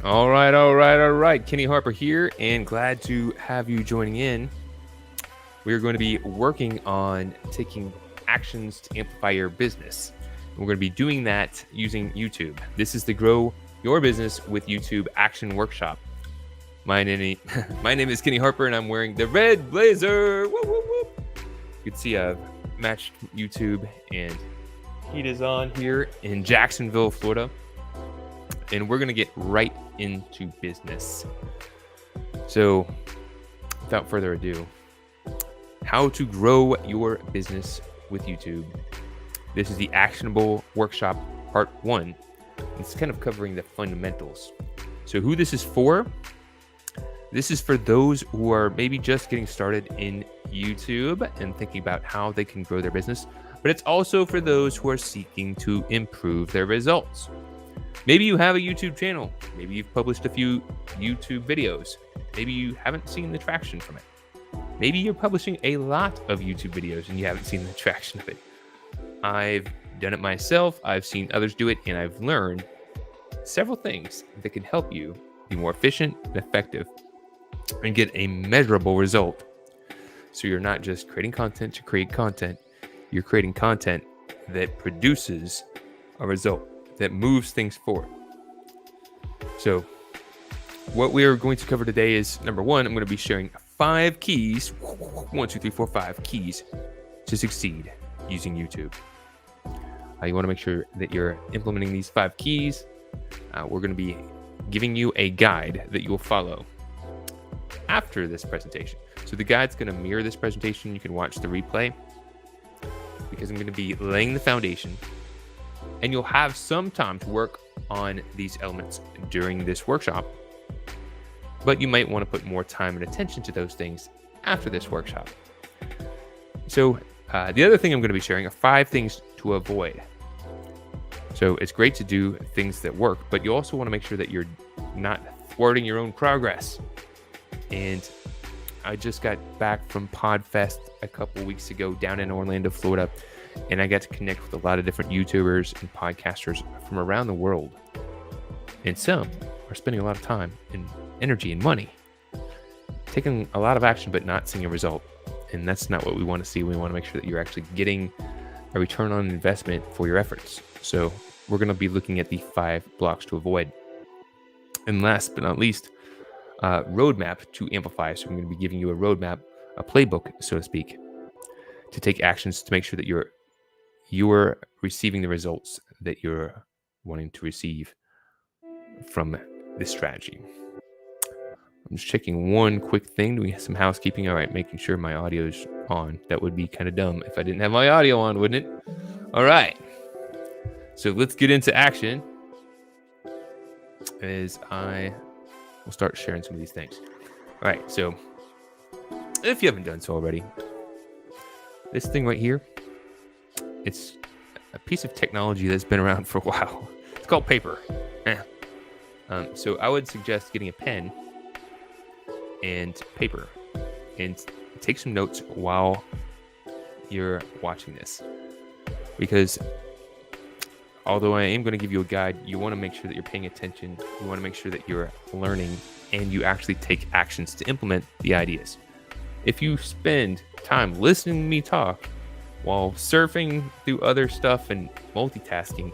All right. Kenny Harper here, and glad to have you joining in. We're going to be working on taking actions to amplify your business. We're going to be doing that using YouTube. This is the Grow Your Business with YouTube Action Workshop. My name is Kenny Harper, and I'm wearing the red blazer. Woo, woo, woo. You can see I've matched YouTube, and heat is on here in Jacksonville, Florida. And we're going to get right into business. So, without further ado, how to grow your business with YouTube. This is the Actionable Workshop Part 1. It's kind of covering the fundamentals. So, who this is for? This is for those who are maybe just getting started in YouTube and thinking about how they can grow their business. But it's also for those who are seeking to improve their results. Maybe you have a YouTube channel. Maybe you've published a few YouTube videos. Maybe you haven't seen the traction from it. Maybe you're publishing a lot of YouTube videos and you haven't seen the traction of it. I've done it myself. I've seen others do it, and I've learned several things that can help you be more efficient and effective and get a measurable result. So you're not just creating content to create content. You're creating content that produces a result, that moves things forward. So what we are going to cover today is, number one, I'm going to be sharing 5 keys, 1, 2, 3, 4, 5 keys to succeed using YouTube. You want to make sure that you're implementing these 5 keys. We're going to be giving you a guide that you will follow after this presentation. So the guide's going to mirror this presentation. You can watch the replay because I'm going to be laying the foundation. And you'll have some time to work on these elements during this workshop. But you might want to put more time and attention to those things after this workshop. So the other thing I'm going to be sharing are 5 things to avoid. So it's great to do things that work, but you also want to make sure that you're not thwarting your own progress. And I just got back from PodFest a couple weeks ago down in Orlando, Florida. And I got to connect with a lot of different YouTubers and podcasters from around the world. And some are spending a lot of time and energy and money taking a lot of action but not seeing a result. And that's not what we want to see. We want to make sure that you're actually getting a return on investment for your efforts. So we're going to be looking at the 5 blocks to avoid. And last but not least, roadmap to amplify. So I'm going to be giving you a roadmap, a playbook, so to speak, to take actions to make sure that you're receiving the results that you're wanting to receive from this strategy. I'm just checking one quick thing, doing some housekeeping. All right, making sure my audio's on. That would be kind of dumb if I didn't have my audio on, wouldn't it? All right. So let's get into action as I will start sharing some of these things. All right, so if you haven't done so already, this thing right here, it's a piece of technology that's been around for a while. It's called paper. So I would suggest getting a pen and paper and take some notes while you're watching this. Because although I am going to give you a guide, you want to make sure that you're paying attention. You want to make sure that you're learning and you actually take actions to implement the ideas. If you spend time listening to me talk while surfing through other stuff and multitasking,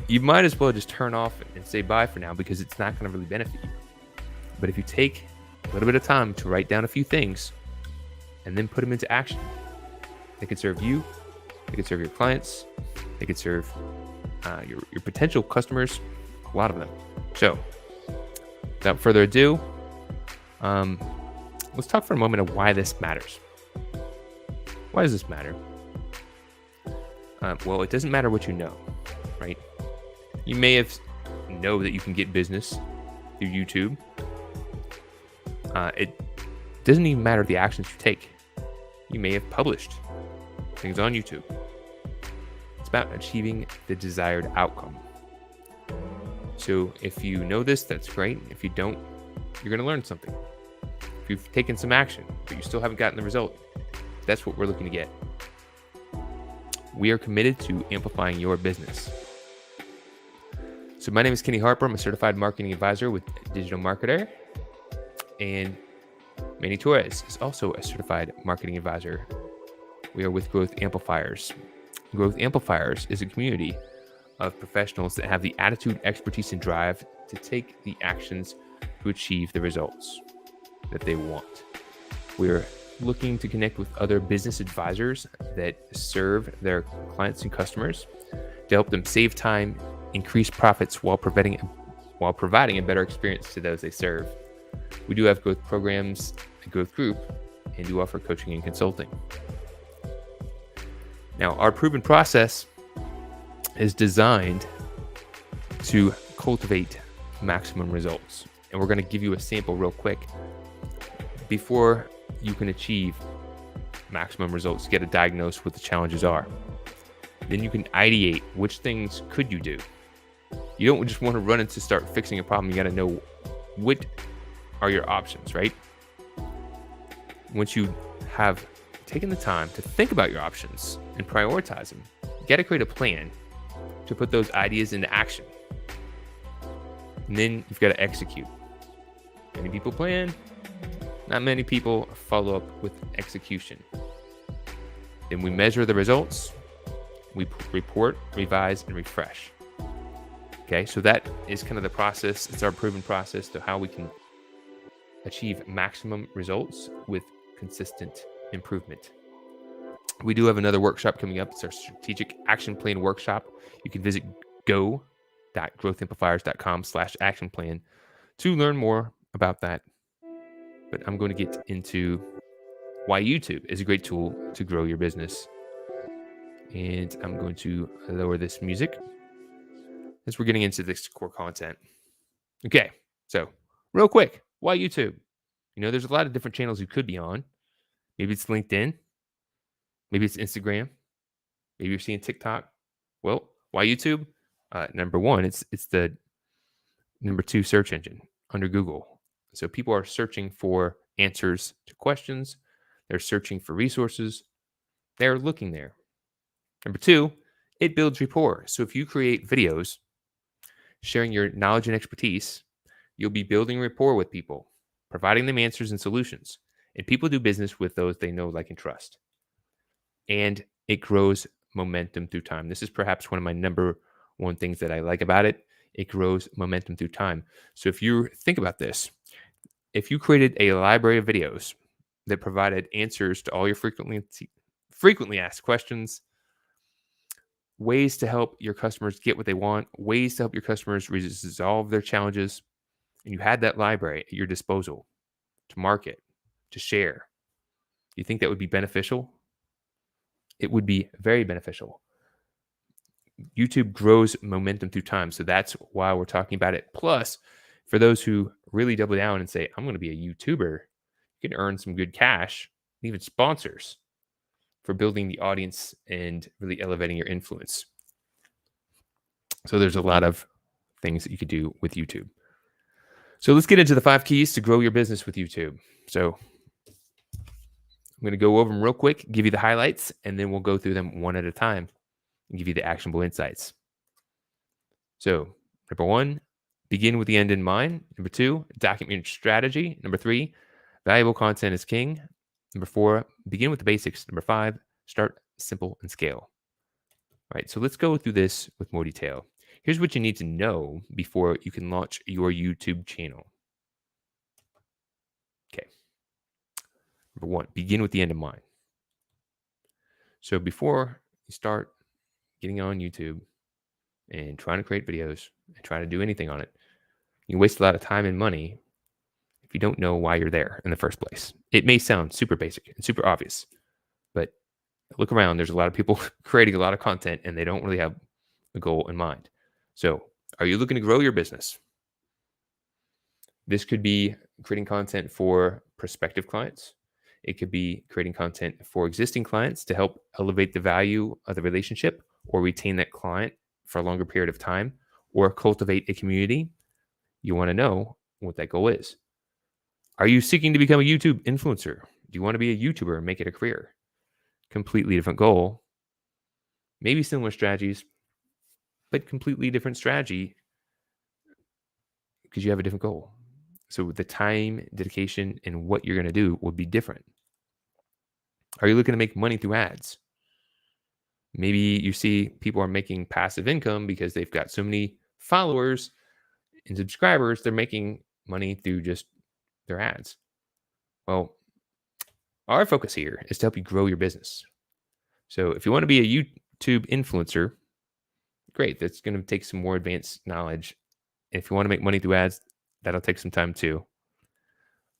you might as well just turn off and say bye for now, because it's not going to really benefit you. But if you take a little bit of time to write down a few things and then put them into action, they can serve you, they can serve your clients, they can serve your potential customers, a lot of them. So without further ado, let's talk for a moment of why this matters. Why does this matter? Well, it doesn't matter what you know, right? You may know that you can get business through YouTube. It doesn't even matter the actions you take. You may have published things on YouTube. It's about achieving the desired outcome. So if you know this, that's great. If you don't, you're going to learn something. If you've taken some action, but you still haven't gotten the result, that's what we're looking to get. We are committed to amplifying your business. So my name is Kenny Harper. I'm a certified marketing advisor with Digital Marketer. And Manny Torres is also a certified marketing advisor. We are with Growth Amplifiers. Growth Amplifiers is a community of professionals that have the attitude, expertise, and drive to take the actions to achieve the results that they want. We're looking to connect with other business advisors that serve their clients and customers to help them save time, increase profits while providing a better experience to those they serve. We do have growth programs, a growth group, and do offer coaching and consulting. Now, our proven process is designed to cultivate maximum results. And we're going to give you a sample real quick. Before you can achieve maximum results, you got to diagnose what the challenges are. Then you can ideate which things could you do. You don't just want to run into start fixing a problem. You got to know what are your options, right? Once you have taken the time to think about your options and prioritize them, you got to create a plan to put those ideas into action. And then you've got to execute. Many people plan, not many people follow up with execution. Then we measure the results, we report, revise, and refresh. Okay, so that is kind of the process. It's our proven process to how we can achieve maximum results with consistent improvement. We do have another workshop coming up. It's our strategic action plan workshop. You can visit go.growthamplifiers.com/action plan to learn more about that. But I'm going to get into why YouTube is a great tool to grow your business. And I'm going to lower this music as we're getting into this core content. Okay, so real quick, why YouTube? You know, there's a lot of different channels you could be on. Maybe it's LinkedIn. Maybe it's Instagram. Maybe you're seeing TikTok. Well, why YouTube? Number one, it's the number 2 search engine under Google. So people are searching for answers to questions. They're searching for resources. They're looking there. Number 2, it builds rapport. So if you create videos sharing your knowledge and expertise, you'll be building rapport with people, providing them answers and solutions. And people do business with those they know, like, and trust. And it grows momentum through time. This is perhaps one of my number one things that I like about it. It grows momentum through time. So if you think about this, if you created a library of videos that provided answers to all your frequently asked questions, ways to help your customers get what they want, ways to help your customers resolve their challenges, and you had that library at your disposal to market, to share, you think that would be beneficial? It would be very beneficial. YouTube grows momentum through time. So that's why we're talking about it. Plus, for those who really double down and say, I'm going to be a YouTuber, you can earn some good cash, even sponsors, for building the audience and really elevating your influence. So there's a lot of things that you could do with YouTube. So let's get into the 5 keys to grow your business with YouTube. So I'm going to go over them real quick, give you the highlights, and then we'll go through them one at a time and give you the actionable insights. So number 1, begin with the end in mind. Number 2, document your strategy. Number 3, valuable content is king. Number 4, begin with the basics. Number 5, start simple and scale. All right, so let's go through this with more detail. Here's what you need to know before you can launch your YouTube channel. Okay. Number 1, begin with the end in mind. So before you start getting on YouTube and trying to create videos and trying to do anything on it, you waste a lot of time and money if you don't know why you're there in the first place. It may sound super basic and super obvious, but look around. There's a lot of people creating a lot of content and they don't really have a goal in mind. So are you looking to grow your business? This could be creating content for prospective clients. It could be creating content for existing clients to help elevate the value of the relationship or retain that client for a longer period of time, or cultivate a community. You want to know what that goal is. Are you seeking to become a YouTube influencer? Do you want to be a YouTuber and make it a career? Completely different goal. Maybe similar strategies, but completely different strategy because you have a different goal. So the time, dedication, and what you're going to do will be different. Are you looking to make money through ads? Maybe you see people are making passive income because they've got so many followers and subscribers, they're making money through just their ads. Well, our focus here is to help you grow your business. So if you want to be a YouTube influencer, great. That's going to take some more advanced knowledge. If you want to make money through ads, that'll take some time too.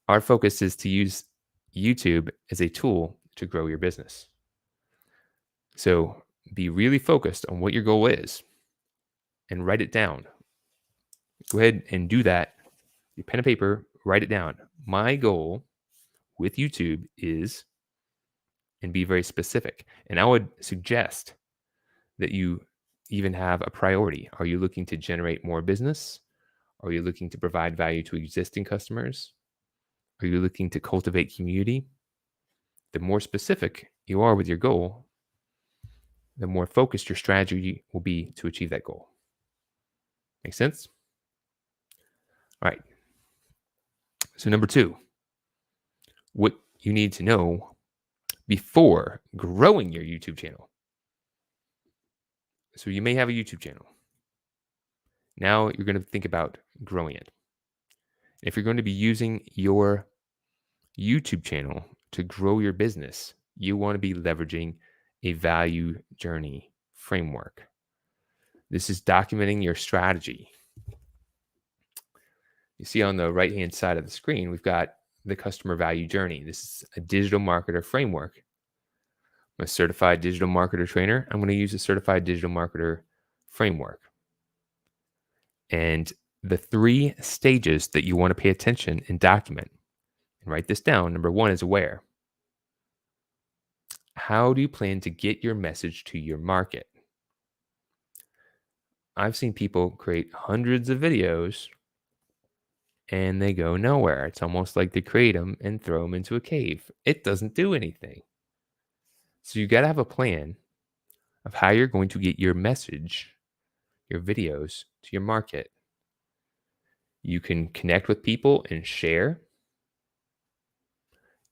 Our focus is to use YouTube as a tool to grow your business. So be really focused on what your goal is and write it down. Go ahead and do that. Your pen and paper, write it down. My goal with YouTube is, and be very specific. And I would suggest that you even have a priority. Are you looking to generate more business? Are you looking to provide value to existing customers? Are you looking to cultivate community? The more specific you are with your goal, the more focused your strategy will be to achieve that goal. Make sense? All right. So number 2, what you need to know before growing your YouTube channel. So you may have a YouTube channel. Now you're going to think about growing it. If you're going to be using your YouTube channel to grow your business, you want to be leveraging a value journey framework. This is documenting your strategy. You see on the right-hand side of the screen, we've got the customer value journey. This is a digital marketer framework. I'm a certified digital marketer trainer. I'm going to use a certified digital marketer framework. And the 3 stages that you want to pay attention and document, and write this down. Number 1 is aware. How do you plan to get your message to your market? I've seen people create hundreds of videos and they go nowhere. It's almost like they create them and throw them into a cave. It doesn't do anything. So you got to have a plan of how you're going to get your message, your videos to your market. You can connect with people and share.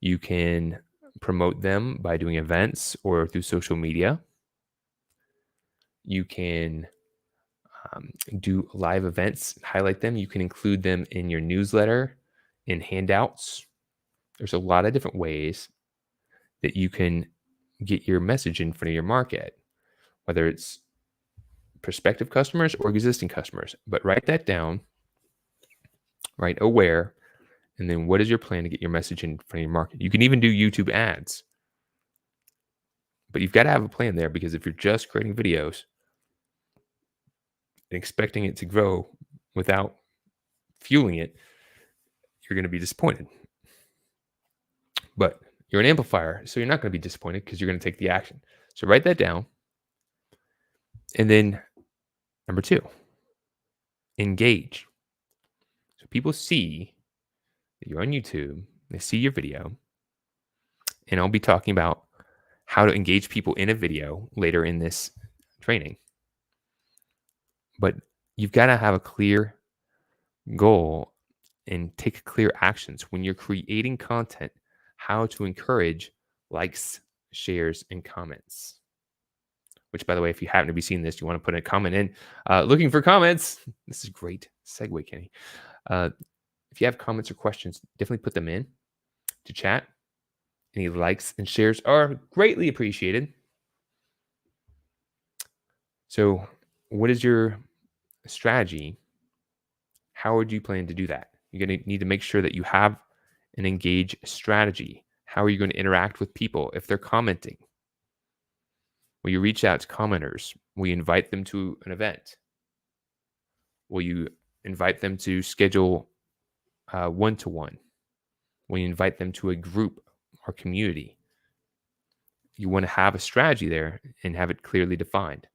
You can promote them by doing events or through social media. You can do live events, highlight them. You can include them in your newsletter, in handouts. There's a lot of different ways that you can get your message in front of your market, whether it's prospective customers or existing customers. But write that down, write aware, and then what is your plan to get your message in front of your market? You can even do YouTube ads. But you've got to have a plan there, because if you're just creating videos and expecting it to grow without fueling it, you're going to be disappointed. But you're an amplifier, so you're not going to be disappointed because you're going to take the action. So write that down. And then number 2, engage. So people see that you're on YouTube, they see your video, and I'll be talking about how to engage people in a video later in this training. But you've got to have a clear goal and take clear actions when you're creating content, how to encourage likes, shares, and comments. Which, by the way, if you happen to be seeing this, you want to put a comment in. Looking for comments. This is great. Segue, Kenny. If you have comments or questions, definitely put them in to chat. Any likes and shares are greatly appreciated. So what is your strategy? How would you plan to do that? You're going to need to make sure that you have an engage strategy. How are you going to interact with people if they're commenting? Will you reach out to commenters? Will you invite them to an event? Will you invite them to schedule one-to-one? Will you invite them to a group or community? You want to have a strategy there and have it clearly defined.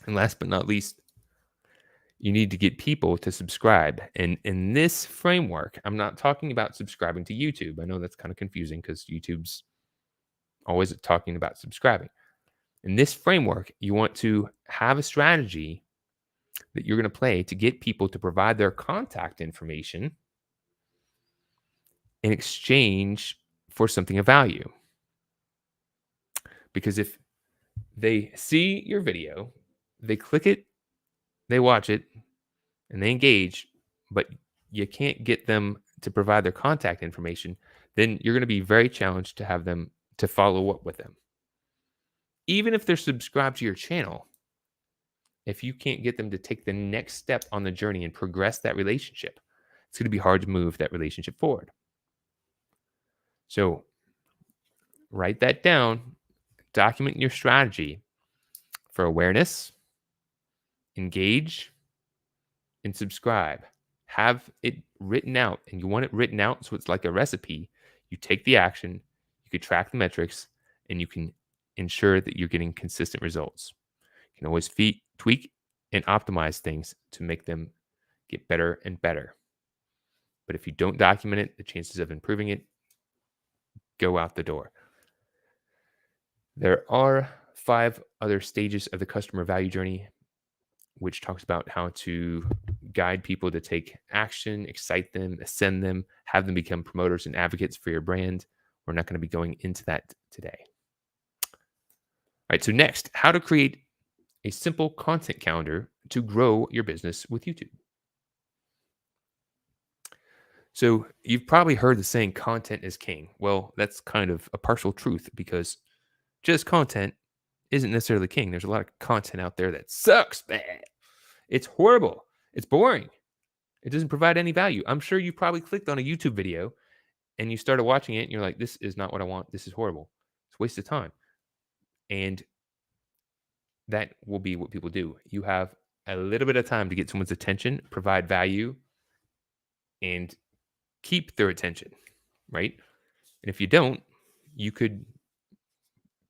And last but not least, you need to get people to subscribe. And in this framework, I'm not talking about subscribing to YouTube. I know that's kind of confusing because YouTube's always talking about subscribing. In this framework, you want to have a strategy that you're going to play to get people to provide their contact information in exchange for something of value. Because if they see your video, they click it, they watch it, and they engage, but you can't get them to provide their contact information, then you're going to be very challenged to have them to follow up with them. Even if they're subscribed to your channel, if you can't get them to take the next step on the journey and progress that relationship, it's going to be hard to move that relationship forward. So write that down, document your strategy for awareness, engage, and subscribe. Have it written out, and you want it written out so it's like a recipe. You take the action, you can track the metrics, and you can ensure that you're getting consistent results. You can always tweak and optimize things to make them get better and better. But if you don't document it, the chances of improving it go out the door. There are 5 other stages of the customer value journey, which talks about how to guide people to take action, excite them, ascend them, have them become promoters and advocates for your brand. We're not going to be going into that today. All right, so next, how to create a simple content calendar to grow your business with YouTube. So you've probably heard the saying content is king. Well, that's kind of a partial truth because just content isn't necessarily king. There's a lot of content out there that sucks, man. It's horrible. It's boring. It doesn't provide any value. I'm sure you probably clicked on a YouTube video and you started watching it and you're like, this is not what I want. This is horrible. It's a waste of time. And that will be what people do. You have a little bit of time to get someone's attention, provide value, and keep their attention, right? And if you don't, you could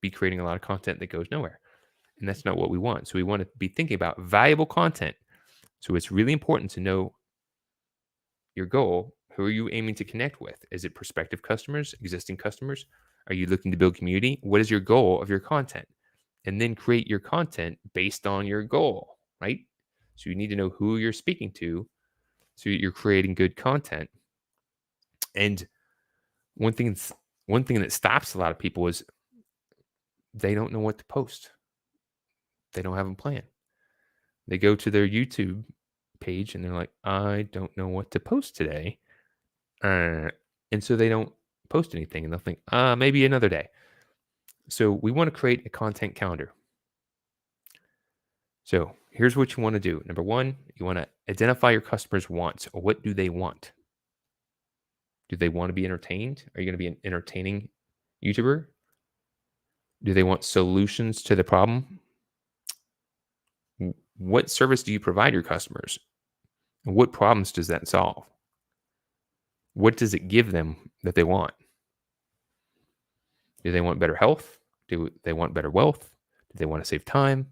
be creating a lot of content that goes nowhere. And that's not what we want. So we want to be thinking about valuable content. So it's really important to know your goal. Who are you aiming to connect with? Is it prospective customers, existing customers? Are you looking to build community? What is your goal of your content? And then create your content based on your goal, right? So you need to know who you're speaking to so you're creating good content. And one thing that stops a lot of people is they don't know what to post. They don't have a plan. They go to their YouTube page and they're like, I don't know what to post today. And so they don't post anything and they'll think, maybe another day. So we want to create a content calendar. So here's what you want to do. Number 1, you want to identify your customers' wants. What do they want? Do they want to be entertained? Are you going to be an entertaining YouTuber? Do they want solutions to the problem? What service do you provide your customers? What problems does that solve? What does it give them that they want? Do they want better health? Do they want better wealth? Do they want to save time?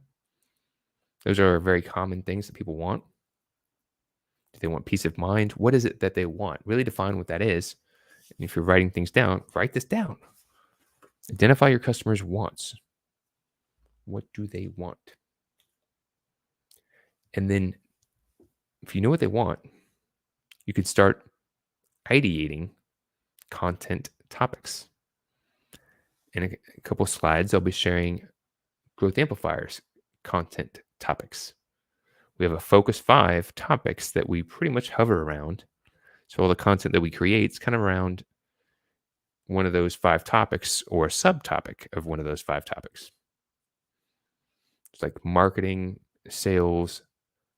Those are very common things that people want. Do they want peace of mind? What is it that they want? Really define what that is. And if you're writing things down, write this down. Identify your customers' wants. What do they want? And then if you know what they want, you could start ideating content topics. In a couple of slides, I'll be sharing growth amplifiers content topics. We have a focus 5 topics that we pretty much hover around. So all the content that we create is kind of around one of those 5 topics or a subtopic of one of those 5 topics. It's like marketing, sales,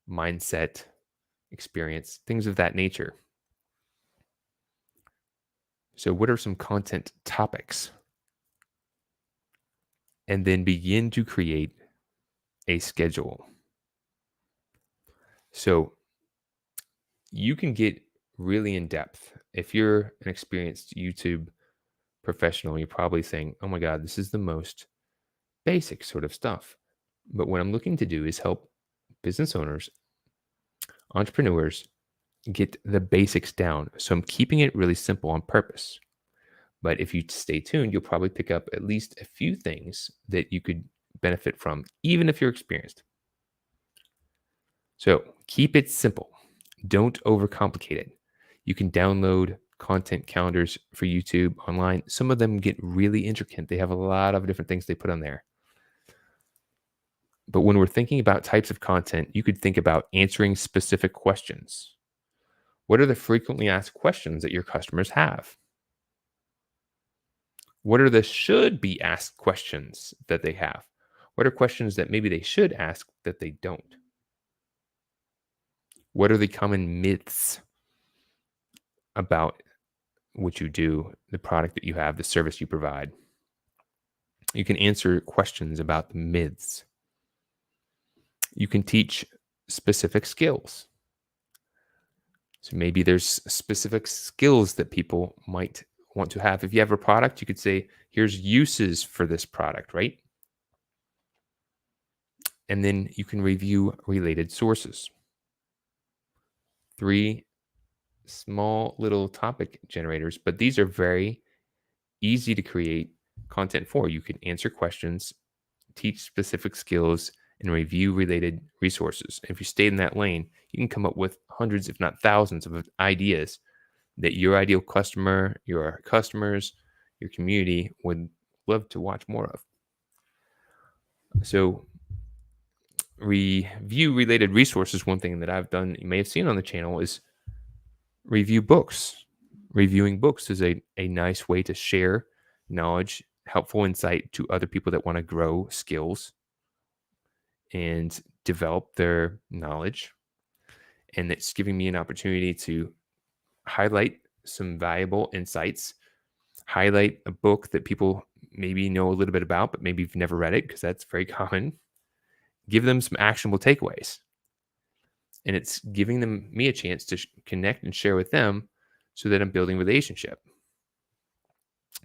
mindset, experience, things of that nature. So what are some content topics? And then begin to create a schedule. So you can get really in depth. If you're an experienced YouTube professional, you're probably saying, oh my God, this is the most basic sort of stuff. But what I'm looking to do is help business owners, entrepreneurs get the basics down. So I'm keeping it really simple on purpose. But if you stay tuned, you'll probably pick up at least a few things that you could benefit from, even if you're experienced. So keep it simple. Don't overcomplicate it. You can download content calendars for YouTube online. Some of them get really intricate. They have a lot of different things they put on there. But when we're thinking about types of content, you could think about answering specific questions. What are the frequently asked questions that your customers have? What are the should be asked questions that they have? What are questions that maybe they should ask that they don't? What are the common myths about what you do, the product that you have, the service you provide? You can answer questions about the myths. You can teach specific skills. So maybe there's specific skills that people might want to have. If you have a product, you could say, here's uses for this product, right? And then you can review related sources. 3 small little topic generators, but these are very easy to create content for. You can answer questions, teach specific skills, and review related resources. If you stay in that lane, you can come up with hundreds, if not thousands, of ideas that your ideal customer, your customers, your community would love to watch more of. So, review related resources. One thing that I've done, you may have seen on the channel, is review books. Reviewing books is a nice way to share knowledge, helpful insight to other people that want to grow skills and develop their knowledge. And it's giving me an opportunity to highlight some valuable insights, highlight a book that people maybe know a little bit about, but maybe you've never read it, because that's very common. Give them some actionable takeaways. And it's giving me a chance to connect and share with them so that I'm building relationship.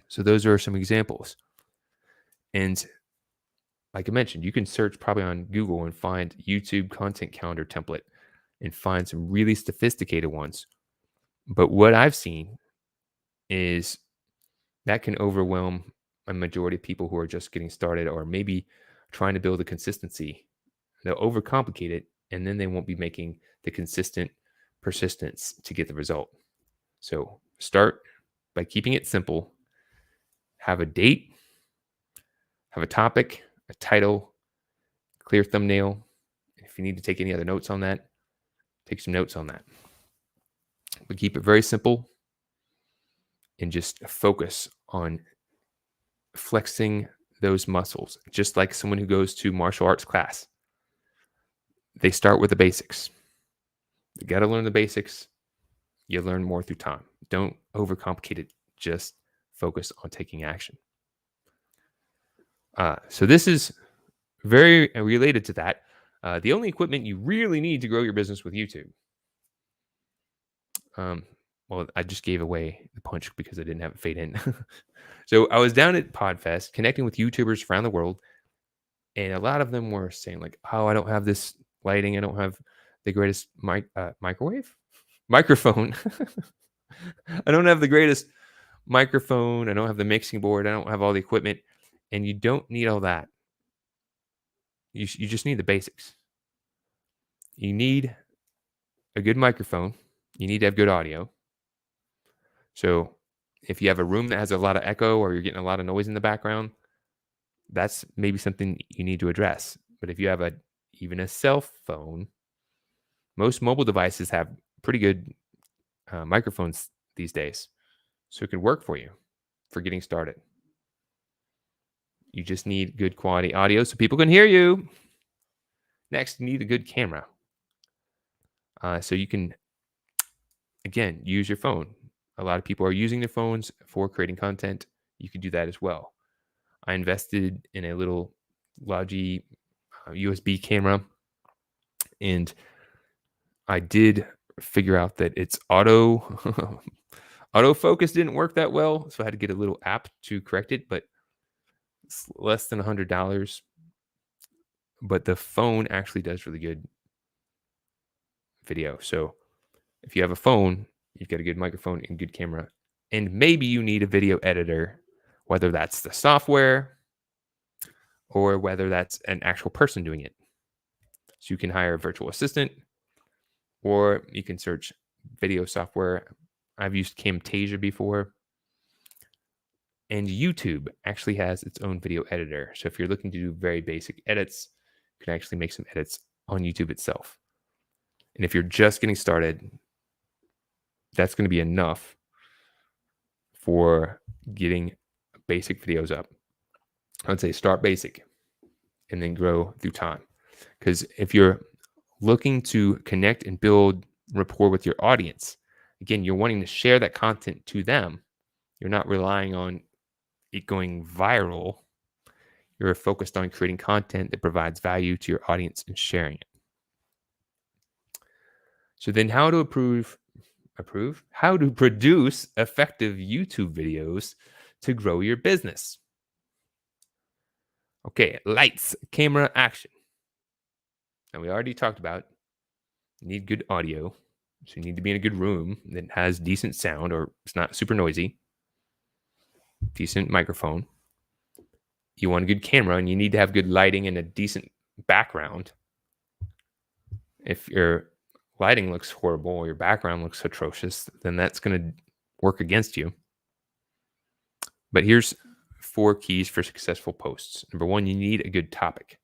So those are some examples. And like I mentioned, you can search probably on Google and find YouTube content calendar template and find some really sophisticated ones. But what I've seen is that can overwhelm a majority of people who are just getting started, or maybe trying to build a consistency. They'll overcomplicate it, and then they won't be making the consistent persistence to get the result. So start by keeping it simple. Have a date, have a topic, a title, clear thumbnail. If you need to take any other notes on that, take some notes on that. But keep it very simple and just focus on flexing those muscles, just like someone who goes to martial arts class. They start with the basics. You got to learn the basics. You learn more through time. Don't overcomplicate it. Just focus on taking action. So this is very related to that. The only equipment you really need to grow your business with YouTube. Well, I just gave away the punch because I didn't have it fade in. So I was down at Podfest connecting with YouTubers around the world, and a lot of them were saying like, "Oh, I don't have this lighting. I don't have the greatest microphone. I don't have the greatest microphone. I don't have the mixing board. I don't have all the equipment." And you don't need all that. You just need the basics. You need a good microphone. You need to have good audio. So if you have a room that has a lot of echo, or you're getting a lot of noise in the background, that's maybe something you need to address. But if you have even a cell phone, most mobile devices have pretty good microphones these days. So it could work for you for getting started. You just need good quality audio so people can hear you. Next, you need a good camera. So you can, again, use your phone. A lot of people are using their phones for creating content. You could do that as well. I invested in a little Logi USB camera, and I did figure out that its autofocus didn't work that well, so I had to get a little app to correct it, but it's less than $100. But the phone actually does really good video. So if you have a phone, you've got a good microphone and good camera, and maybe you need a video editor, whether that's the software or whether that's an actual person doing it. So you can hire a virtual assistant, or you can search video software. I've used Camtasia before. And YouTube actually has its own video editor. So if you're looking to do very basic edits, you can actually make some edits on YouTube itself. And if you're just getting started, that's going to be enough for getting basic videos up. I'd say start basic and then grow through time. Because if you're looking to connect and build rapport with your audience, again, you're wanting to share that content to them. You're not relying on it going viral. You're focused on creating content that provides value to your audience and sharing it. So then how to how to produce effective YouTube videos to grow your business. Okay, lights, camera, action. And we already talked about you need good audio. So you need to be in a good room that has decent sound or it's not super noisy. Decent microphone. You want a good camera and you need to have good lighting and a decent background. If your lighting looks horrible or your background looks atrocious, then that's going to work against you. But here's 4 keys for successful posts. Number 1, you need a good topic.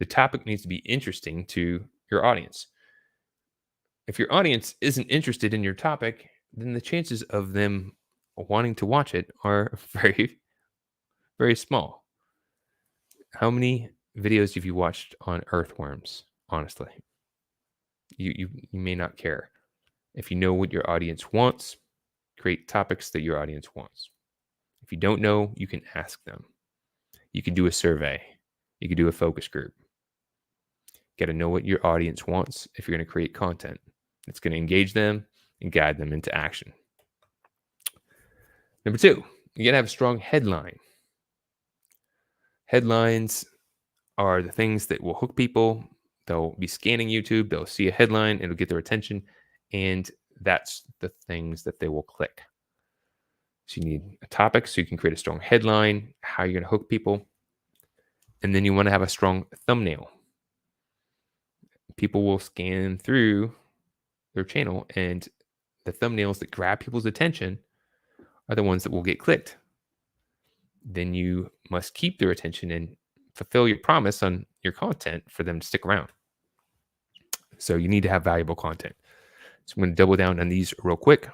The topic needs to be interesting to your audience. If your audience isn't interested in your topic, then the chances of them wanting to watch it are very, very small. How many videos have you watched on earthworms, honestly? You may not care. If you know what your audience wants, create topics that your audience wants. If you don't know, you can ask them. You can do a survey. You can do a focus group. You got to know what your audience wants if you're going to create content. It's going to engage them and guide them into action. Number 2, you got to have a strong headline. Headlines are the things that will hook people. They'll be scanning YouTube. They'll see a headline. It'll get their attention. And that's the things that they will click. So you need a topic so you can create a strong headline, how you're going to hook people. And then you want to have a strong thumbnail. People will scan through their channel, and the thumbnails that grab people's attention are the ones that will get clicked. Then you must keep their attention and fulfill your promise on your content for them to stick around. So you need to have valuable content. So I'm going to double down on these real quick.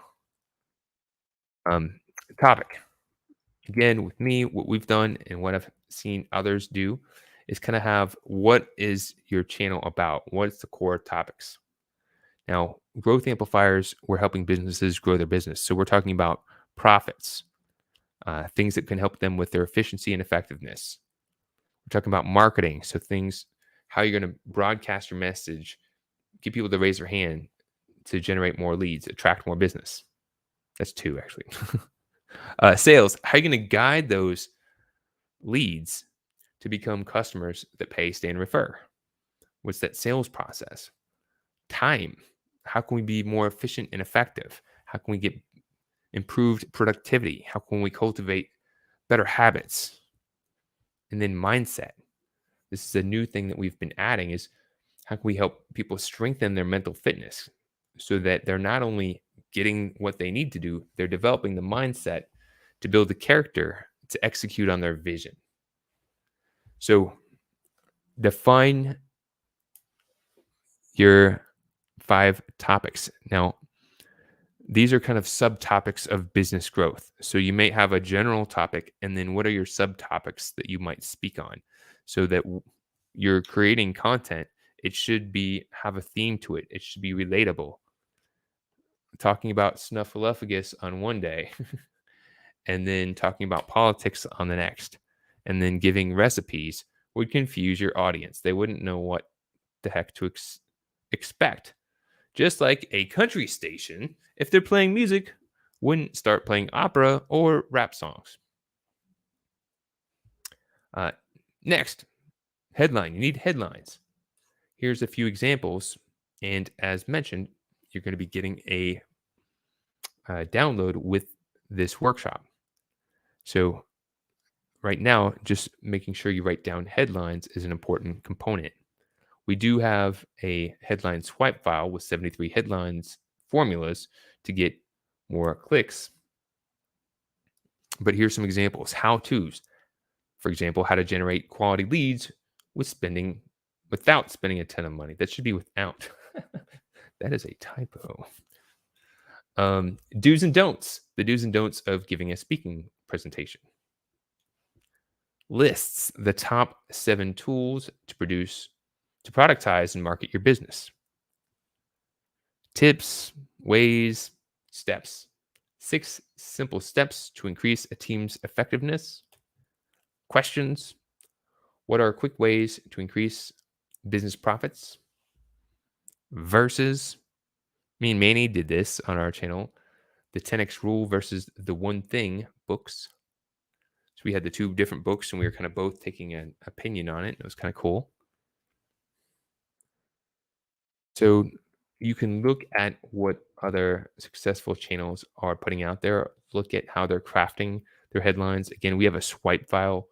Topic. Again, with me, what we've done and what I've seen others do is kind of have what is your channel about? What's the core topics? Now, growth amplifiers, we're helping businesses grow their business. So we're talking about profits, things that can help them with their efficiency and effectiveness. We're talking about marketing. So things, how you're going to broadcast your message, get people to raise their hand to generate more leads, attract more business. That's 2, actually. Sales, how are you going to guide those leads to become customers that pay, stay, and refer? What's that sales process? Time, how can we be more efficient and effective? How can we get improved productivity? How can we cultivate better habits? And then mindset. This is a new thing that we've been adding is how can we help people strengthen their mental fitness so that they're not only getting what they need to do, they're developing the mindset to build the character to execute on their vision. So define your 5 topics. Now, these are kind of subtopics of business growth. So you may have a general topic, and then what are your subtopics that you might speak on so that you're creating content. It should have a theme to it. It should be relatable. Talking about snuffleupagus on one day and then talking about politics on the next and then giving recipes would confuse your audience. They wouldn't know what the heck to expect. Just like a country station, if they're playing music, wouldn't start playing opera or rap songs. Next, headline. You need headlines. Here's a few examples. And as mentioned, you're going to be getting a download with this workshop. So right now, just making sure you write down headlines is an important component. We do have a headline swipe file with 73 headlines formulas to get more clicks. But here's some examples, how-tos. For example, how to generate quality leads without spending a ton of money. That should be without. That is a typo. Do's and don'ts. The do's and don'ts of giving a speaking presentation. Lists the top 7 tools to productize and market your business. Tips, ways, steps. 6 simple steps to increase a team's effectiveness. Questions. What are quick ways to increase business profits? Versus, me and Manny did this on our channel. The 10x rule versus the one thing books. So we had the 2 different books and we were kind of both taking an opinion on it. It was kind of cool. So you can look at what other successful channels are putting out there. Look at how they're crafting their headlines. Again, we have a swipe file.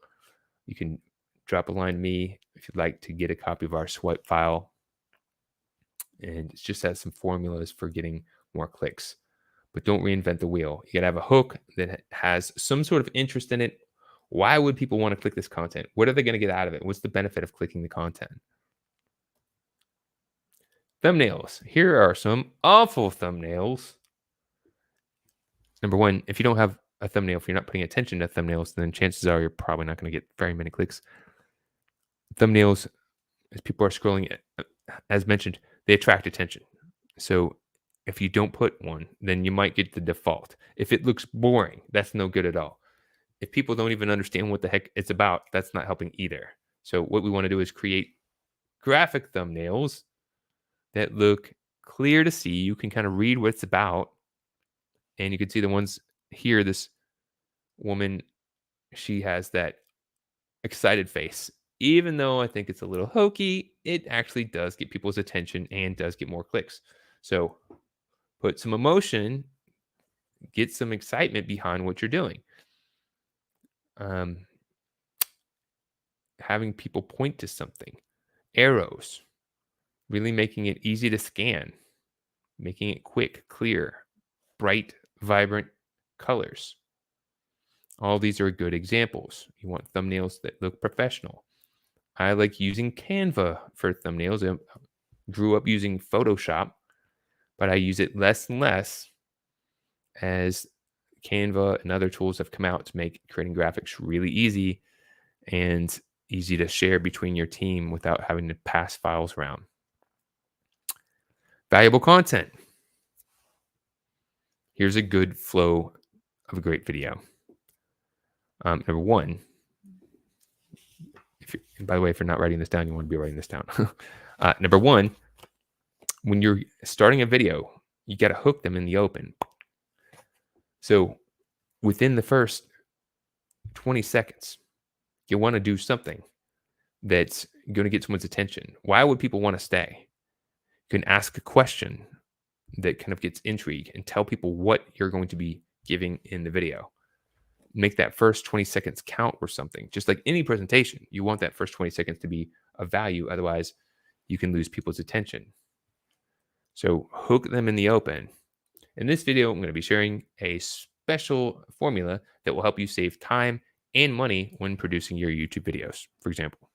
You can drop a line to me if you'd like to get a copy of our swipe file. And it just has some formulas for getting more clicks. But don't reinvent the wheel. You got to have a hook that has some sort of interest in it. Why would people want to click this content? What are they going to get out of it? What's the benefit of clicking the content? Thumbnails. Here are some awful thumbnails. Number one, if you don't have a thumbnail, if you're not paying attention to thumbnails, then chances are you're probably not going to get very many clicks. Thumbnails, as people are scrolling, as mentioned, they attract attention. So if you don't put one, then you might get the default. If it looks boring, that's no good at all. If people don't even understand what the heck it's about, that's not helping either. So what we want to do is create graphic thumbnails that look clear to see. You can kind of read what it's about. And you can see the ones here, this woman, she has that excited face. Even though I think it's a little hokey, it actually does get people's attention and does get more clicks. So put some emotion, get some excitement behind what you're doing. Having people point to something. Arrows. Really making it easy to scan. Making it quick, clear, bright, vibrant colors. All these are good examples. You want thumbnails that look professional. I like using Canva for thumbnails. I grew up using Photoshop, but I use it less and less as Canva and other tools have come out to make creating graphics really easy and easy to share between your team without having to pass files around. Valuable content. Here's a good flow of a great video. Number one, and by the way, if you're not writing this down, you want to be writing this down. Number one, when you're starting a video, you got to hook them in the open. So within the first 20 seconds, you want to do something that's going to get someone's attention. Why would people want to stay? You can ask a question that kind of gets intrigue and tell people what you're going to be giving in the video. Make that first 20 seconds count or something. Just like any presentation, you want that first 20 seconds to be of value. Otherwise, you can lose people's attention. So hook them in the open. In this video, I'm going to be sharing a special formula that will help you save time and money when producing your YouTube videos, for example.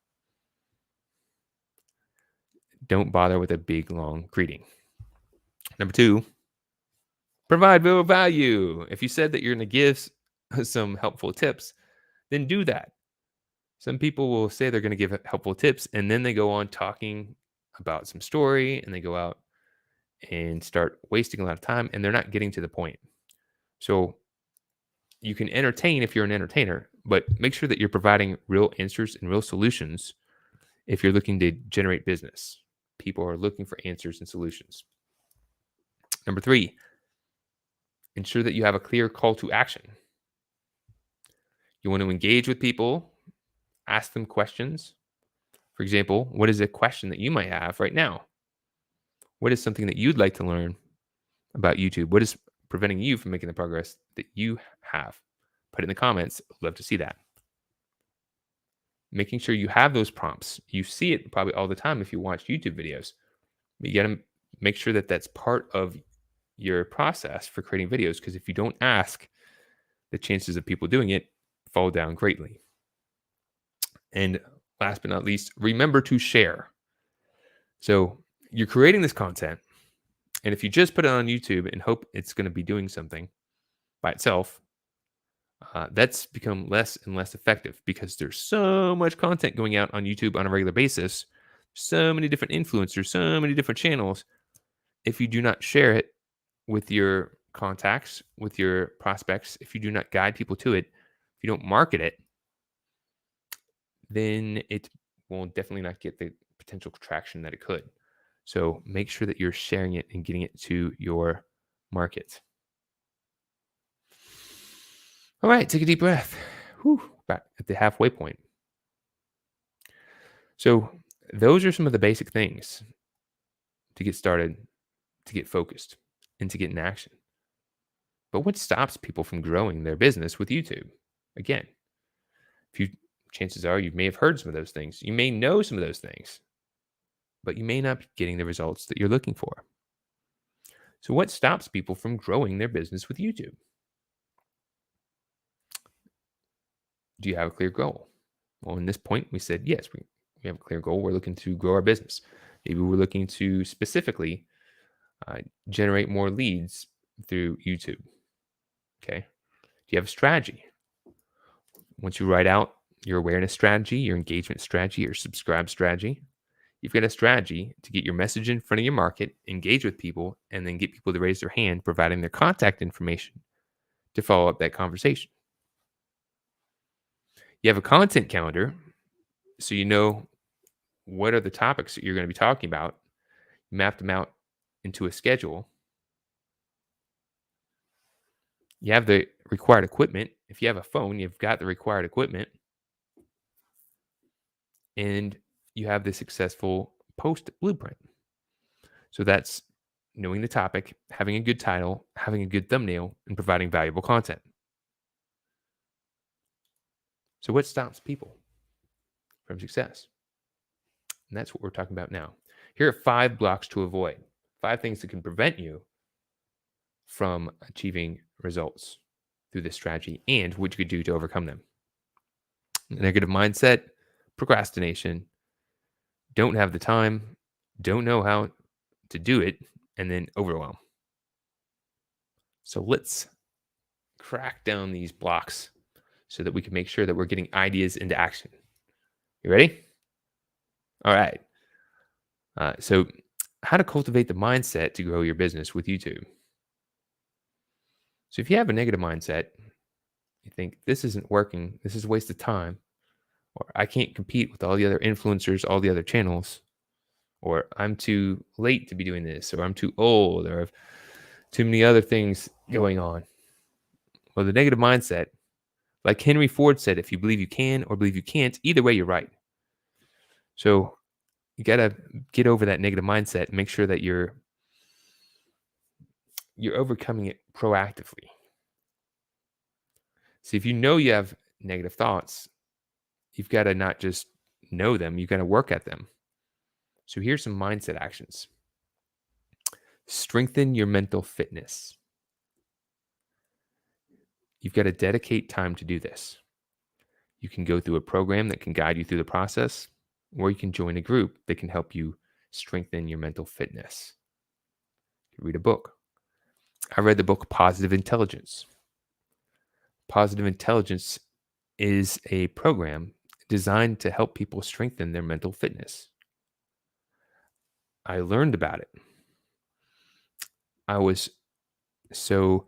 Don't bother with a big, long greeting. Number two, provide real value. If you said that you're going to give some helpful tips, then do that. Some people will say they're going to give helpful tips, and then they go on talking about some story, and they go out and start wasting a lot of time, and they're not getting to the point. So you can entertain if you're an entertainer, but make sure that you're providing real answers and real solutions if you're looking to generate business. People are looking for answers and solutions. Number three, ensure that you have a clear call to action. You want to engage with people, ask them questions. For example, what is a question that you might have right now? What is something that you'd like to learn about YouTube? What is preventing you from making the progress that you have? Put it in the comments. I'd love to see that. making sure you have those prompts. You see it probably all the time if you watch YouTube videos. You got to make sure that that's part of your process for creating videos, because if you don't ask, the chances of people doing it fall down greatly. And last but not least, remember to share. So you're creating this content, and if you just put it on YouTube and hope it's going to be doing something by itself, that's become less and less effective, because there's so much content going out on YouTube on a regular basis, so many different influencers, so many different channels. If you do not share it with your contacts, with your prospects, if you do not guide people to it, if you don't market it, then it will definitely not get the potential traction that it could. So make sure that you're sharing it and getting it to your market. All right, take a deep breath. Whew, back at the halfway point. So those are some of the basic things to get started, to get focused, and to get in action. But what stops people from growing their business with YouTube? Again, if you chances are you may have heard some of those things. You may know some of those things, but you may not be getting the results that you're looking for. So what stops people from growing their business with YouTube? Do you have a clear goal? Well, in this point, we said, yes, we have a clear goal. We're looking to grow our business. Maybe we're looking to specifically generate more leads through YouTube. Okay. Do you have a strategy? Once you write out your awareness strategy, your engagement strategy, your subscribe strategy, you've got a strategy to get your message in front of your market, engage with people, and then get people to raise their hand, providing their contact information to follow up that conversation. You have a content calendar, so you know what are the topics that you're going to be talking about. You map them out into a schedule. You have the required equipment. If you have a phone, you've got the required equipment. And you have the successful post blueprint. So that's knowing the topic, having a good title, having a good thumbnail, and providing valuable content. So what stops people from success? And that's what we're talking about now. Here are 5 blocks to avoid, 5 things that can prevent you from achieving results through this strategy, and what you could do to overcome them. Negative mindset, procrastination, don't have the time, don't know how to do it, and then overwhelm. So let's crack down these blocks so that we can make sure that we're getting ideas into action. You ready? All right. So how to cultivate the mindset to grow your business with YouTube. So if you have a negative mindset, you think this isn't working, this is a waste of time, or I can't compete with all the other influencers, all the other channels, or I'm too late to be doing this, or I'm too old, or I have too many other things going on. Well, the negative mindset, like Henry Ford said, if you believe you can or believe you can't, either way, you're right. So you got to get over that negative mindset and make sure that you're overcoming it proactively. See, if you know you have negative thoughts, you've got to not just know them, you've got to work at them. So here's some mindset actions. Strengthen your mental fitness. You've got to dedicate time to do this. You can go through a program that can guide you through the process, or you can join a group that can help you strengthen your mental fitness. Read a book. I read the book Positive Intelligence. Positive Intelligence is a program designed to help people strengthen their mental fitness. I learned about it. I was so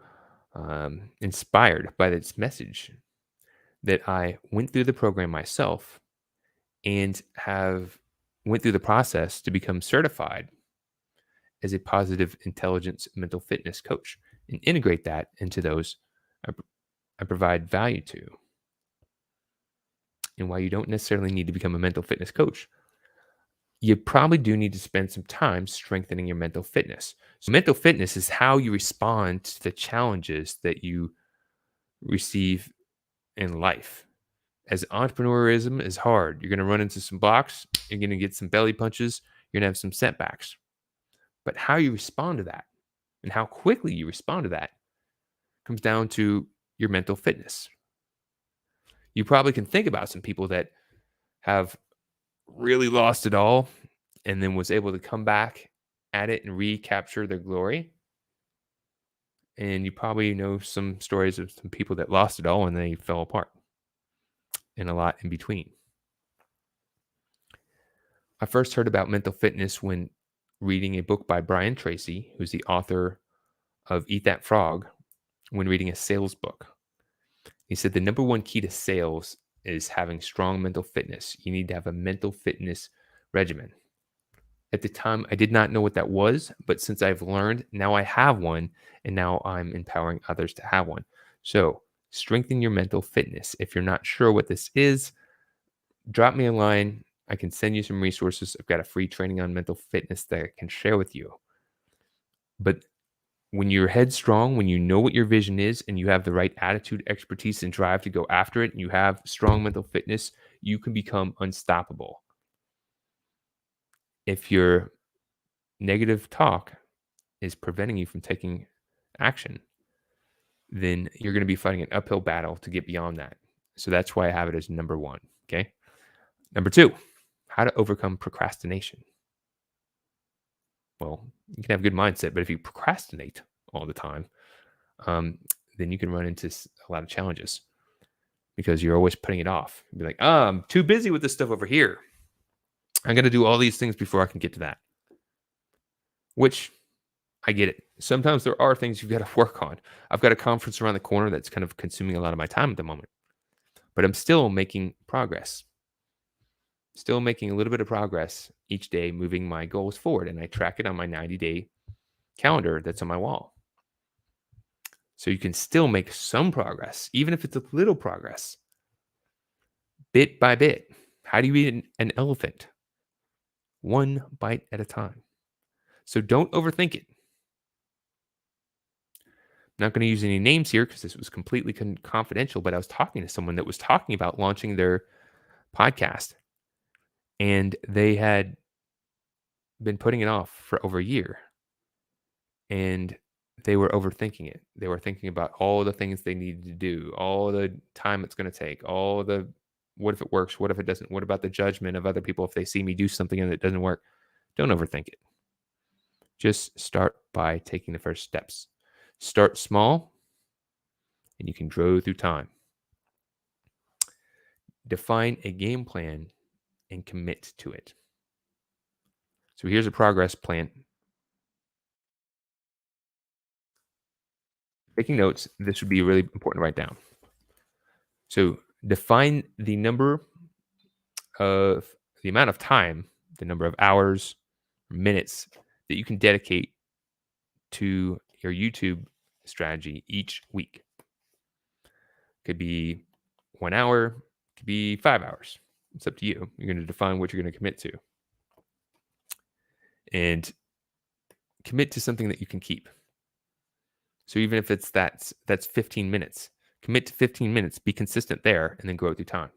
inspired by its message that I went through the program myself and went through the process to become certified as a positive intelligence mental fitness coach and integrate that into those I provide value to. And while you don't necessarily need to become a mental fitness coach, you probably do need to spend some time strengthening your mental fitness. So mental fitness is how you respond to the challenges that you receive in life. as entrepreneurism is hard. You're going to run into some blocks. You're going to get some belly punches. You're going to have some setbacks. But how you respond to that and how quickly you respond to that comes down to your mental fitness. You probably can think about some people that have really lost it all and then was able to come back at it and recapture their glory. And you probably know some stories of some people that lost it all and they fell apart, and a lot in between. I first heard about mental fitness when reading a book by Brian Tracy, who's the author of Eat That Frog, when reading a sales book. He said the number one key to sales is having strong mental fitness. You need to have a mental fitness regimen. At the time, I did not know what that was, but since I've learned, now I have one, and now I'm empowering others to have one. So, strengthen your mental fitness. If you're not sure what this is, drop me a line. I can send you some resources. I've got a free training on mental fitness that I can share with you. But when you're headstrong, when you know what your vision is and you have the right attitude, expertise, and drive to go after it, and you have strong mental fitness, you can become unstoppable. If your negative talk is preventing you from taking action, then you're going to be fighting an uphill battle to get beyond that. So that's why I have it as number one. Okay. Number two, how to overcome procrastination. Well, you can have a good mindset, but if you procrastinate all the time, then you can run into a lot of challenges because you're always putting it off. You'll be like, I'm too busy with this stuff over here. I'm going to do all these things before I can get to that. Which I get it. Sometimes there are things you've got to work on. I've got a conference around the corner that's kind of consuming a lot of my time at the moment, but I'm still making progress. Still making a little bit of progress each day, moving my goals forward. And I track it on my 90-day calendar that's on my wall. So you can still make some progress, even if it's a little progress, bit by bit. How do you eat an elephant? One bite at a time. So don't overthink it. I'm not going to use any names here because this was completely confidential, but I was talking to someone that was talking about launching their podcast, and they had been putting it off for over a year, and they were overthinking it. They were thinking about all the things they needed to do, all the time it's going to take, all the what if it works, what if it doesn't, what about the judgment of other people if they see me do something and it doesn't work. Don't overthink it. Just start by taking the first steps. Start small, and you can grow through time. Define a game plan and commit to it. So here's a progress plan. Taking notes, this would be really important to write down. So define the amount of time, the number of hours, minutes that you can dedicate to your YouTube strategy each week. Could be 1 hour, could be 5 hours. It's up to you. You're going to define what you're going to commit to. And commit to something that you can keep. So even if it's that's 15 minutes, commit to 15 minutes, be consistent there, and then grow through time.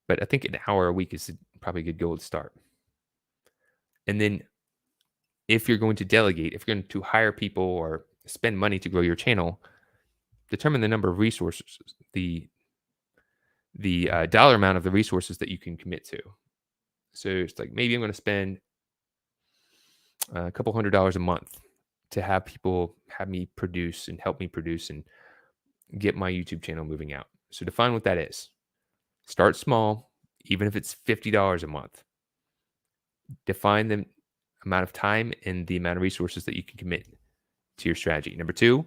But I think an hour a week is probably a good goal to start. And then if you're going to delegate, if you're going to hire people or spend money to grow your channel, determine the number of resources, the dollar amount of the resources that you can commit to. So it's like maybe I'm going to spend a couple $100 a month to have people have me produce and help me produce and get my YouTube channel moving out. So define what that is. Start small, even if it's $50 a month. Define the amount of time and the amount of resources that you can commit to your strategy. Number two,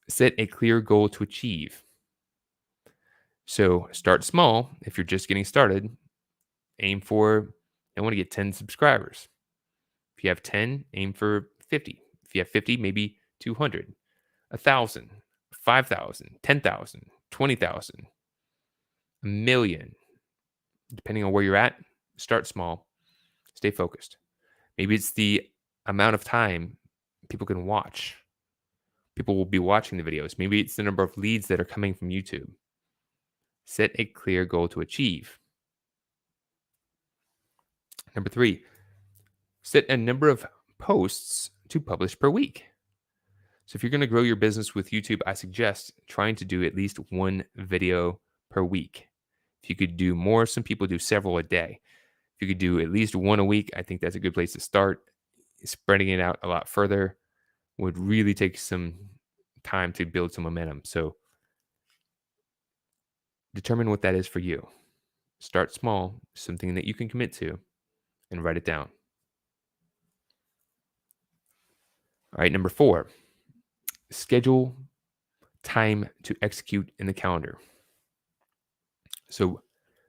set a clear goal to achieve. So start small. If you're just getting started, aim for, I want to get 10 subscribers. If you have 10, aim for 50. If you have 50, maybe 200, 1,000, 5,000, 10,000, 20,000, a million. Depending on where you're at, start small, stay focused. Maybe it's the amount of time people can watch. People will be watching the videos. Maybe it's the number of leads that are coming from YouTube. Set a clear goal to achieve. Number 3, set a number of posts to publish per week. So if you're going to grow your business with YouTube, I suggest trying to do at least one video per week. If you could do more, some people do several a day. If you could do at least one a week, I think that's a good place to start. Spreading it out a lot further would really take some time to build some momentum. So determine what that is for you. Start small, something that you can commit to, and write it down. All right, number 4, schedule time to execute in the calendar. So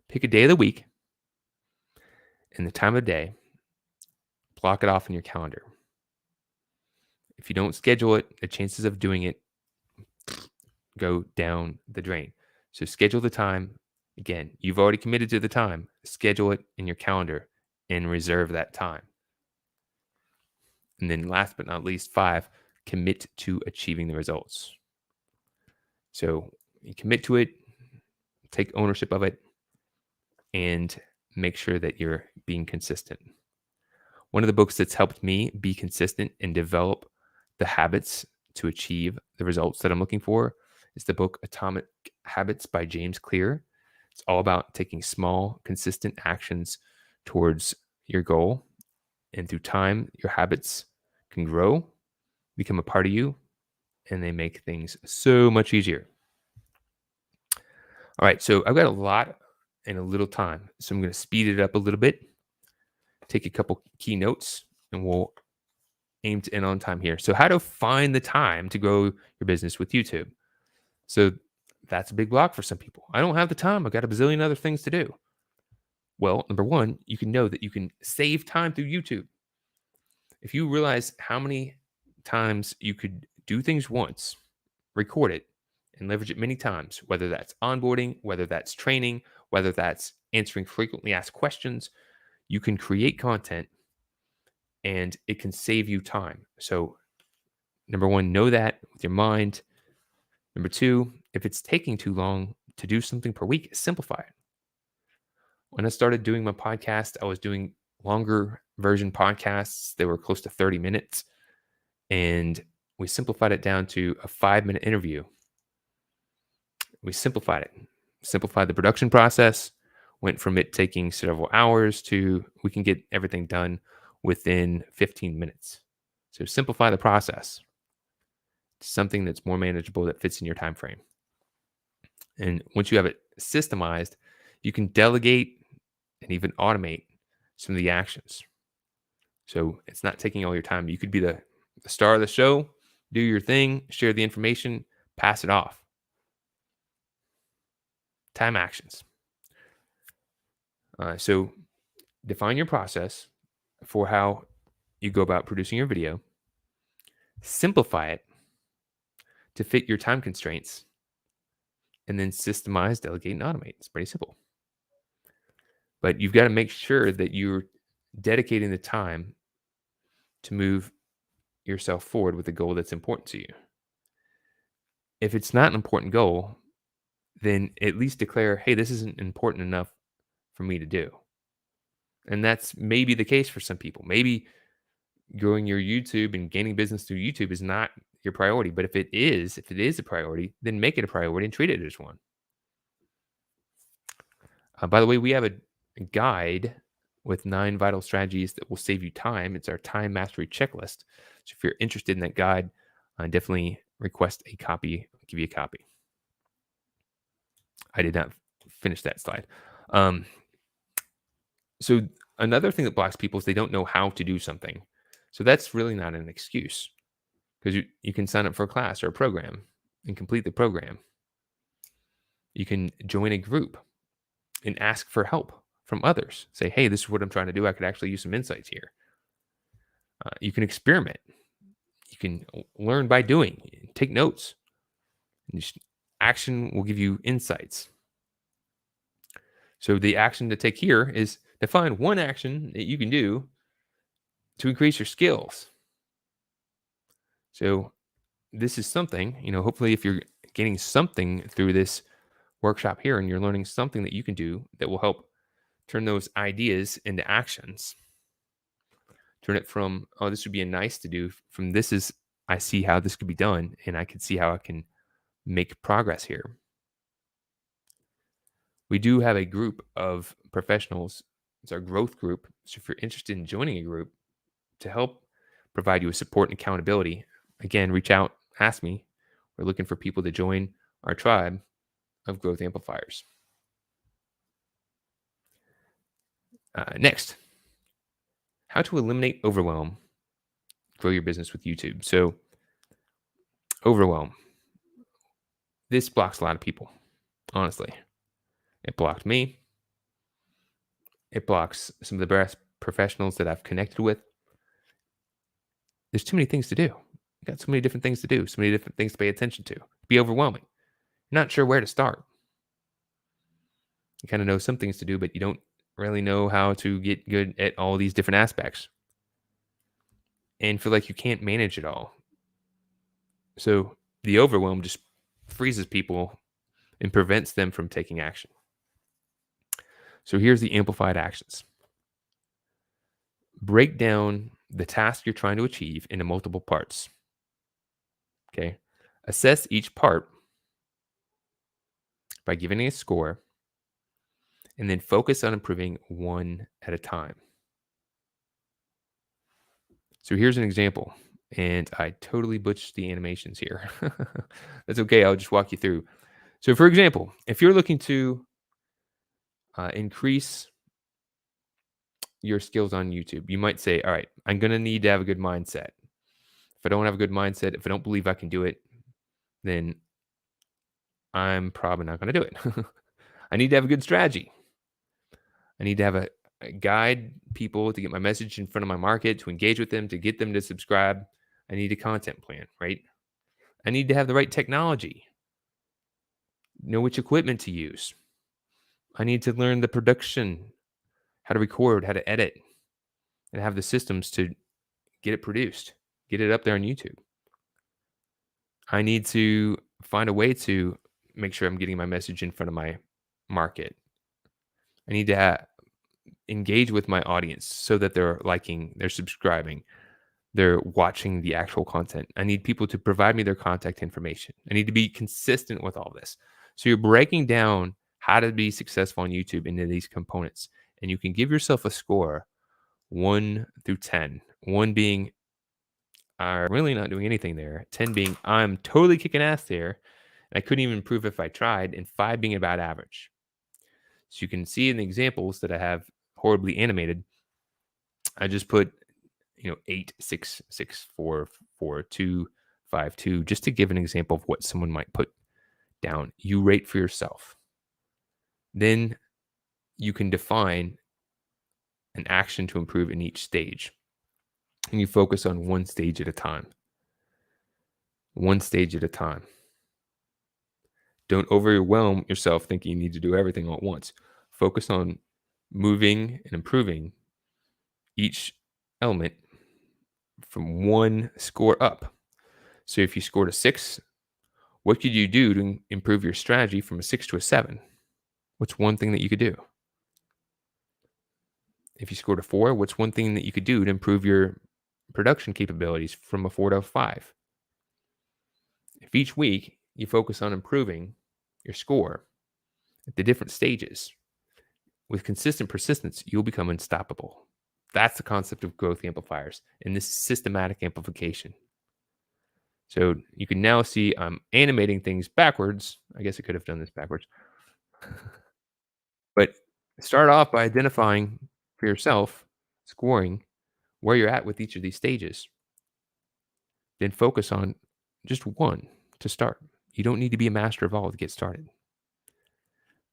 pick a day of the week and the time of the day, block it off in your calendar. If you don't schedule it, the chances of doing it go down the drain. So schedule the time. Again, you've already committed to the time. Schedule it in your calendar and reserve that time. And then last but not least, 5, commit to achieving the results. So you commit to it, take ownership of it, and make sure that you're being consistent. One of the books that's helped me be consistent and develop the habits to achieve the results that I'm looking for is the book Atomic Habits by James Clear. It's all about taking small, consistent actions towards your goal. And through time, your habits can grow, become a part of you, and they make things so much easier. All right, so I've got a lot and a little time. So I'm going to speed it up a little bit, take a couple key notes, and we'll aim to end on time here. So how to find the time to grow your business with YouTube. So that's a big block for some people. I don't have the time. I've got a bazillion other things to do. Well, number 1, you can know that you can save time through YouTube. If you realize how many times you could do things once, record it, and leverage it many times, whether that's onboarding, whether that's training, whether that's answering frequently asked questions, you can create content and it can save you time. So, number 1, know that with your mind. Number 2, if it's taking too long to do something per week, simplify it. When I started doing my podcast, I was doing longer version podcasts. They were close to 30 minutes. And we simplified it down to a 5-minute interview. We simplified it, simplified the production process, went from it taking several hours to we can get everything done within 15 minutes. So simplify the process to something that's more manageable that fits in your time frame. And once you have it systemized, you can delegate and even automate some of the actions. So it's not taking all your time. You could be the star of the show, do your thing, share the information, pass it off. Time actions. So define your process for how you go about producing your video. Simplify it to fit your time constraints. And then systemize, delegate, and automate. It's pretty simple. But you've got to make sure that you're dedicating the time to move yourself forward with a goal that's important to you. If it's not an important goal, then at least declare, hey, this isn't important enough for me to do. And that's maybe the case for some people. Maybe growing your YouTube and gaining business through YouTube is not your priority. But if it is a priority, then make it a priority and treat it as one. By the way, we have a guide with 9 vital strategies that will save you time. It's our time mastery checklist. So if you're interested in that guide, definitely request a copy. I'll give you a copy. I did not finish that slide. So another thing that blocks people is they don't know how to do something. So that's really not an excuse because you can sign up for a class or a program and complete the program. You can join a group and ask for help from others. Say, hey, this is what I'm trying to do. I could actually use some insights here. You can experiment. You can learn by doing. Take notes. Action will give you insights. So the action to take here is define one action that you can do to increase your skills. So this is something, hopefully if you're getting something through this workshop here, and you're learning something that you can do that will help turn those ideas into actions. Turn it from, oh, this would be a nice to do, from this is, I see how this could be done, and I can see how I can make progress here. We do have a group of professionals. It's our growth group. So if you're interested in joining a group to help provide you with support and accountability, again, reach out, ask me. We're looking for people to join our tribe of growth amplifiers. Next, how to eliminate overwhelm, grow your business with YouTube. So, overwhelm. This blocks a lot of people, honestly. It blocked me. It blocks some of the best professionals that I've connected with. There's too many things to do. You got so many different things to do, so many different things to pay attention to. Be overwhelming. You're not sure where to start. You kind of know some things to do, but you don't really know how to get good at all these different aspects and feel like you can't manage it all. So the overwhelm just freezes people and prevents them from taking action. So here's the amplified actions. Break down the task you're trying to achieve into multiple parts. Okay. Assess each part by giving it a score, and then focus on improving one at a time. So here's an example, and I totally butchered the animations here. That's okay. I'll just walk you through. So, for example, if you're looking to increase your skills on YouTube, you might say, all right, I'm going to need to have a good mindset. If I don't have a good mindset, if I don't believe I can do it, then I'm probably not going to do it. I need to have a good strategy. I need to have a guide people to get my message in front of my market, to engage with them, to get them to subscribe. I need a content plan, right? I need to have the right technology, know which equipment to use. I need to learn the production, how to record, how to edit, and have the systems to get it produced, get it up there on YouTube. I need to find a way to make sure I'm getting my message in front of my market. I need to engage with my audience so that they're liking, they're subscribing, they're watching the actual content. I need people to provide me their contact information. I need to be consistent with all this. So you're breaking down how to be successful on YouTube into these components, and you can give yourself a score 1 through 10. 1 being I'm really not doing anything there. 10 being I'm totally kicking ass there. I couldn't even improve if I tried, and 5 being about average. So you can see in the examples that I have horribly animated, I just put 8, 6, 6, 4, 4, 2, 5, 2, just to give an example of what someone might put down. You rate for yourself. Then you can define an action to improve in each stage. And you focus on one stage at a time. One stage at a time. Don't overwhelm yourself thinking you need to do everything all at once. Focus on moving and improving each element from one score up. So if you scored a 6, what could you do to improve your strategy from a 6 to a 7? What's one thing that you could do? If you scored a 4, what's one thing that you could do to improve your production capabilities from a 4 to a 5? If each week you focus on improving your score at the different stages, with consistent persistence, you'll become unstoppable. That's the concept of growth amplifiers and this systematic amplification. So you can now see I'm animating things backwards. I guess I could have done this backwards. But start off by identifying for yourself, scoring where you're at with each of these stages. Then focus on just one to start. You don't need to be a master of all to get started.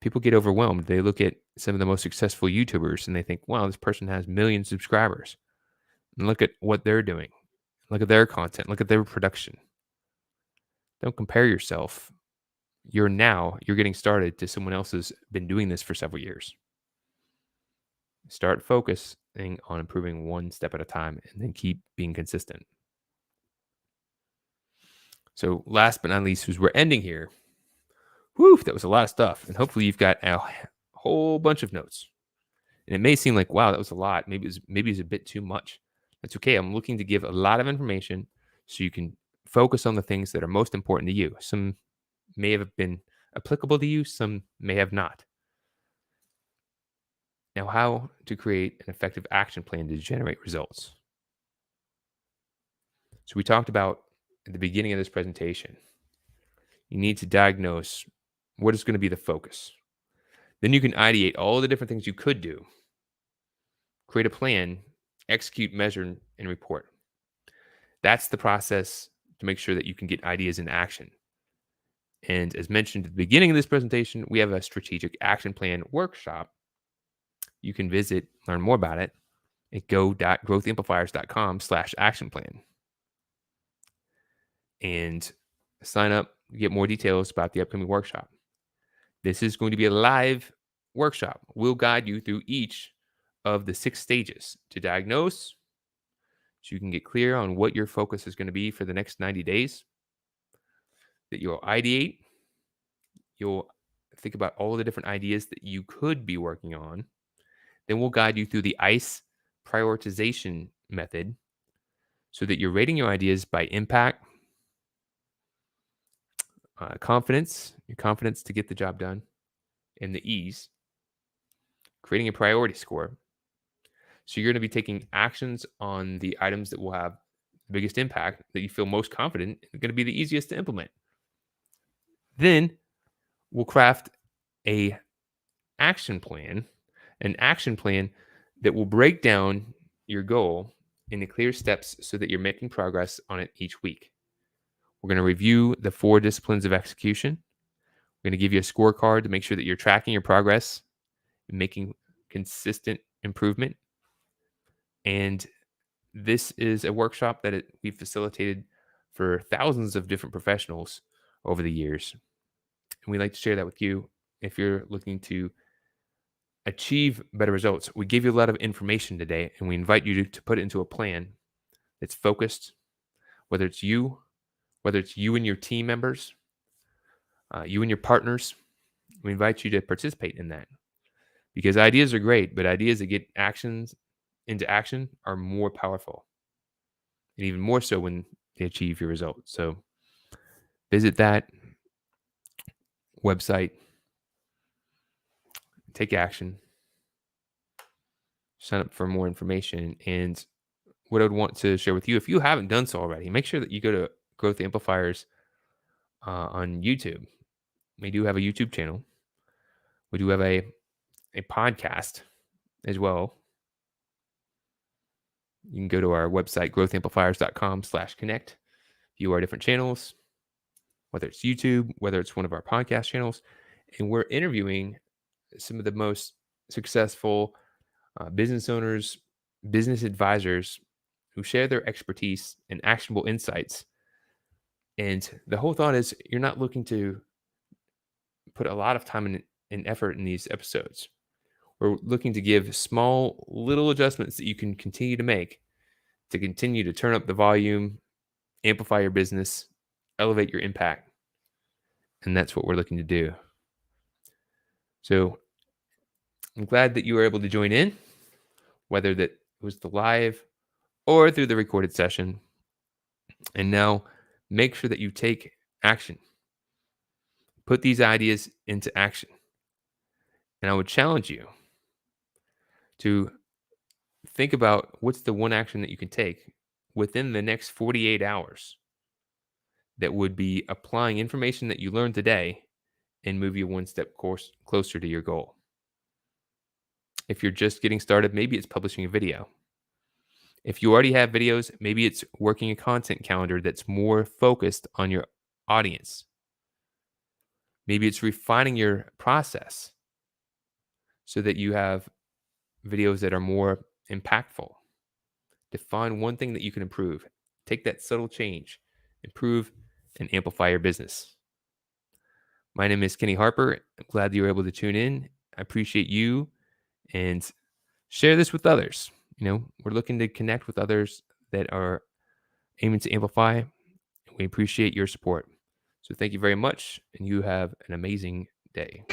People get overwhelmed. They look at some of the most successful YouTubers and they think, wow, this person has millions of subscribers. And look at what they're doing. Look at their content. Look at their production. Don't compare yourself. You're getting started to someone else who's been doing this for several years. Start focusing on improving one step at a time and then keep being consistent. So last but not least, as we're ending here, Whew, that was a lot of stuff. And hopefully you've got a whole bunch of notes. And it may seem like, wow, that was a lot. Maybe it's a bit too much. That's okay. I'm looking to give a lot of information so you can focus on the things that are most important to you. Some may have been applicable to you, some may have not. Now, how to create an effective action plan to generate results. So, we talked about at the beginning of this presentation, you need to diagnose what is going to be the focus. Then you can ideate all the different things you could do, create a plan, execute, measure, and report. That's the process to make sure that you can get ideas into action. And as mentioned at the beginning of this presentation, we have a strategic action plan workshop. You can visit, learn more about it at go.growthamplifiers.com/action plan. And sign up to get more details about the upcoming workshop. This is going to be a live workshop. We'll guide you through each of the 6 stages to diagnose, so you can get clear on what your focus is going to be for the next 90 days, that you'll ideate, you'll think about all the different ideas that you could be working on. Then we'll guide you through the ICE prioritization method so that you're rating your ideas by impact, your confidence to get the job done, and the ease, creating a priority score. So you're going to be taking actions on the items that will have the biggest impact, that you feel most confident, and going to be the easiest to implement. Then we'll craft an action plan that will break down your goal into clear steps so that you're making progress on it each week. We're going to review the 4 disciplines of execution. We're going to give you a scorecard to make sure that you're tracking your progress and making consistent improvement. And this is a workshop that we've facilitated for thousands of different professionals over the years. And we'd like to share that with you if you're looking to achieve better results. We give you a lot of information today, and we invite you to put it into a plan that's focused, whether it's you and your team members, you and your partners. We invite you to participate in that, because ideas are great, but ideas that get actions into action are more powerful, and even more so when they achieve your results. So visit that website, take action, sign up for more information. And what I would want to share with you, if you haven't done so already, make sure that you go to Growth Amplifiers on YouTube. We do have a YouTube channel. We do have a podcast as well. You can go to our website, growthamplifiers.com/connect, view our different channels, whether it's YouTube, whether it's one of our podcast channels. And we're interviewing some of the most successful business owners, business advisors who share their expertise and actionable insights. And the whole thought is, you're not looking to put a lot of time and effort in these episodes. We're looking to give small little adjustments that you can continue to make to continue to turn up the volume, amplify your business, elevate your impact. And that's what we're looking to do. So I'm glad that you were able to join in, whether that was the live or through the recorded session. And now make sure that you take action. Put these ideas into action. And I would challenge you to think about what's the one action that you can take within the next 48 hours that would be applying information that you learned today and move you one step closer to your goal. If you're just getting started, maybe it's publishing a video. If you already have videos, maybe it's working a content calendar that's more focused on your audience. Maybe it's refining your process so that you have videos that are more impactful. Define one thing that you can improve. Take that subtle change, improve, and amplify your business. My name is Kenny Harper. I'm glad that you were able to tune in. I appreciate you, and share this with others. We're looking to connect with others that are aiming to amplify. We appreciate your support. So thank you very much, and you have an amazing day.